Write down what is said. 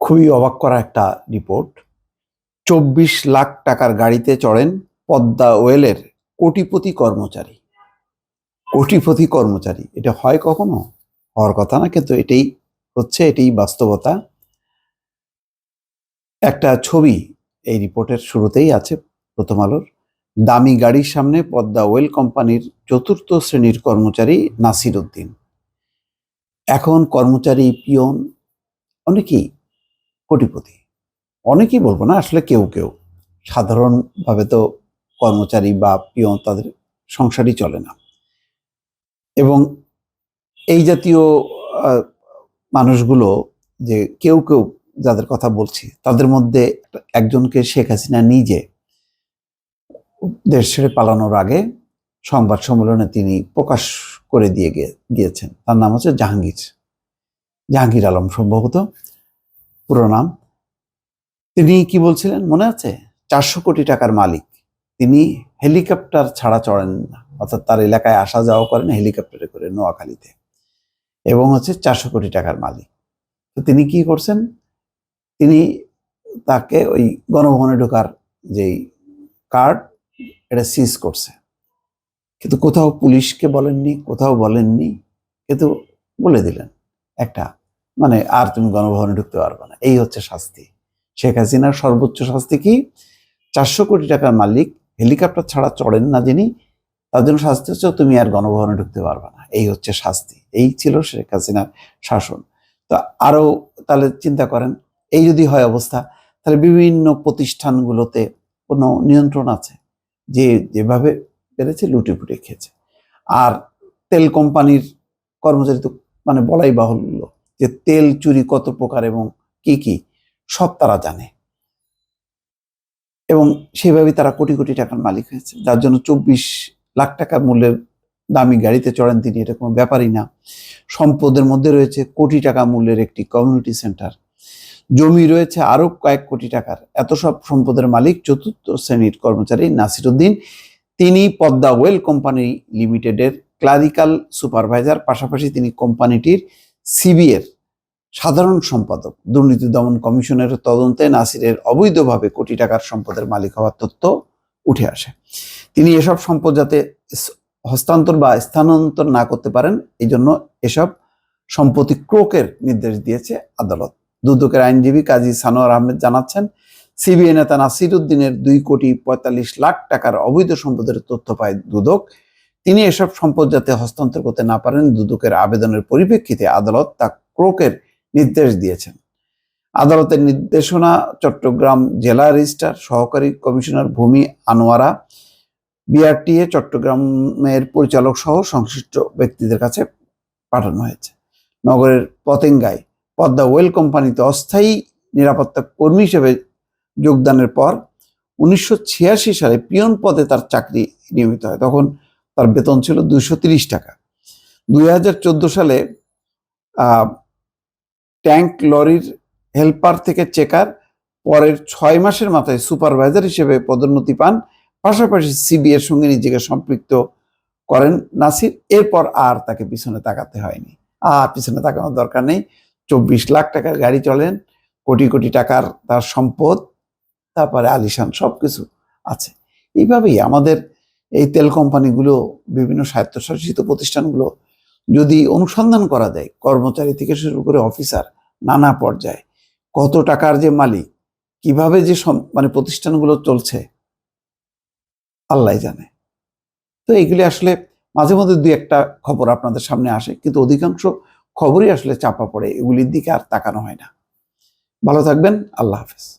খুবই অবাক করা একটা রিপোর্ট। ২৪ লাখ টাকার গাড়িতে চড়েন পদ্মা ওয়েলের কোটিপতি কর্মচারী। কোটিপতি কর্মচারী, এটা হয় কখনো? হওয়ার কথা না, কিন্তু এটাই হচ্ছে, এটাই বাস্তবতা। একটা ছবি এই রিপোর্টের শুরুতেই আছে, প্রথম আলোর। দামি গাড়ির সামনে পদ্মা ওয়েল কোম্পানির ৪র্থ শ্রেণীর কর্মচারী নাসির উদ্দিন। এখন কর্মচারী, পিয়ন, অনেকেই কোটিপতি। অনেকেই বলবো না, আসলে কেউ কেউ। সাধারণভাবে তো কর্মচারী বা পিয়ন তাদের সংসারই চলে না। এবং এই জাতীয় মানুষগুলো, যে কেউ কেউ যাদের কথা বলছি, তাদের মধ্যে একজনকে শেখ হাসিনা নিজে দেশ ছেড়ে পালানোর আগে সংবাদ সম্মেলনে তিনি প্রকাশ করে দিয়ে গিয়েছেন। তার নাম হচ্ছে জাহাঙ্গীর আলম, সম্ভবত পুরো নাম। তিনি কি বলছিলেন মনে আছে? ৪০০ কোটি টাকার মালিক তিনি। হেলিকপ্টার ছাড়া চড়েন না, অর্থাৎ তার এলাকায় আসা যাওয়া করেন হেলিকপ্টারে করে, নোয়াখালীতে। এবং হচ্ছে ৪০০ কোটি টাকার মালিক। তো তিনি কি করছেন? তিনি তাকে ওই গণভবনে ঢোকার যেই কার্ড, এটা সিজ করছে। কিন্তু কোথাও পুলিশকে বলেননি, কোথাও বলেননি, কিন্তু বলে দিলেন একটা, মানে আর তুমি গণভবনে ঢুকতে পারবে না। এই হচ্ছে শাস্তি। শেখ হাসিনার সর্বোচ্চ শাস্তি কি? ৪০০ কোটি টাকার মালিক, হেলিকপ্টার ছাড়া চড়েন না যিনি, তার জন্য শাস্তি হচ্ছে তুমি আর গণভবনে ঢুকতে পারবে না। এই হচ্ছে শাস্তি। এই ছিল শেখ হাসিনার শাসন। তো আরো তাহলে চিন্তা করেন, এই যদি হয় অবস্থা, তাহলে বিভিন্ন প্রতিষ্ঠানগুলোতে কোনো নিয়ন্ত্রণ আছে? যে যেভাবে পেরেছে লুটেপুটে খেয়েছে। আর তেল কোম্পানির কর্মচারী তো মানে বলাই বাহুল্য, যে তেল চুরি কত প্রকার এবং কি কি সব তারা জানে। এবং সেভাবেই তারা কোটি কোটি টাকার মালিক হয়েছে, যার জন্য ২৪ লাখ টাকার মূল্যের দামি গাড়িতে চড়েন তিনি, এটা কোনো ব্যাপারই না। সম্পদের মধ্যে রয়েছে কোটি টাকা মূল্যের একটি কমিউনিটি সেন্টার, জমি রয়েছে আরো কয়েক কোটি টাকার। এত সব সম্পদের মালিক ৪র্থ শ্রেণীর কর্মচারী নাসির উদ্দিন। তিনি পদ্মা ওয়েল কোম্পানি লিমিটেডের ক্লারিক্যাল সুপারভাইজার, পাশাপাশি তিনি কোম্পানিটির সিবিএর সাধারণ সম্পাদক। দুর্নীতি দমন কমিশনের তদন্তে নাসিরের অবৈধভাবে কোটি টাকার সম্পদের মালিক হওয়ার তথ্য উঠে আসে। তিনি এসব সম্পদ যাতে হস্তান্তর বা স্থানান্তর না করতে পারেন, এই জন্য এসব সম্পত্তি ক্রোকের নির্দেশ দিয়েছে আদালত। দুদকের আইনজীবী কাজী সানোয়ার আহমেদ জানাচ্ছেন, সিবিআই নেতা নাসির উদ্দিনের ২,৪৫,০০,০০০ টাকার অবৈধ সম্পদের তথ্য পায় দুদক। তিনি এসব সম্পদ যাতে হস্তান্তর করতে না পারেন, দুদকের আবেদনের পরিপ্রেক্ষিতে আদালত তা ক্রোকের নির্দেশ দিয়েছেন। আদালতের নির্দেশনা চট্টগ্রাম জেলা রেজিস্ট্রার সহকারী কমিশনার ভূমি আনোয়ারা, বিআরটিএ চট্টগ্রামের পরিচালক সহ সংশ্লিষ্ট ব্যক্তিদের কাছে পাঠানো হয়েছে। নগরের পতেঙ্গায় পদ্মা ওয়েল কোম্পানিতে অস্থায়ী নিরাপত্তা কর্মী হিসেবে যোগদানের পর ১৯৮৬ সালে পিয়ন পদে তার চাকরি নিয়মিত হয়। তখন তার বেতন ছিল ২৩০ টাকা। ২০১৪ সালে ট্যাঙ্ক লরির হেল্পার থেকে চেকার, পরের ৬ মাসের মাথায় সুপারভাইজার হিসেবে পদোন্নতি পান। পাশাপাশি সিবিএর সঙ্গে নিজেকে সম্পৃক্ত করেন নাসির। এরপর আর তাকে পিছনে তাকাতে হয়নি। আর পিছনে তাকানোর দরকার নেই। ২৪ লাখ টাকার গাড়ি চলেন, কোটি কোটি টাকার তার সম্পদ, তারপরে আলিশান সবকিছু আছে। এইভাবেই আমাদের এই তেল কোম্পানিগুলো, বিভিন্ন স্বায়ত্তশাসিত প্রতিষ্ঠানগুলো যদি অনুসন্ধান করা যায়, কর্মচারী থেকে শুরু করে অফিসার, নানা পর্যায়ে কত টাকার যে মালিক, কিভাবে যে মানে প্রতিষ্ঠানগুলো চলছে, আল্লাহ জানে। তো এগুলি আসলে মাঝে মধ্যে দুই একটা খবর আপনাদের সামনে আসে, কিন্তু অধিকাংশ খবরই আসলে চাপা পড়ে, এগুলির দিকে আর তাকানো হয় না। ভালো থাকবেন, আল্লাহ হাফেজ।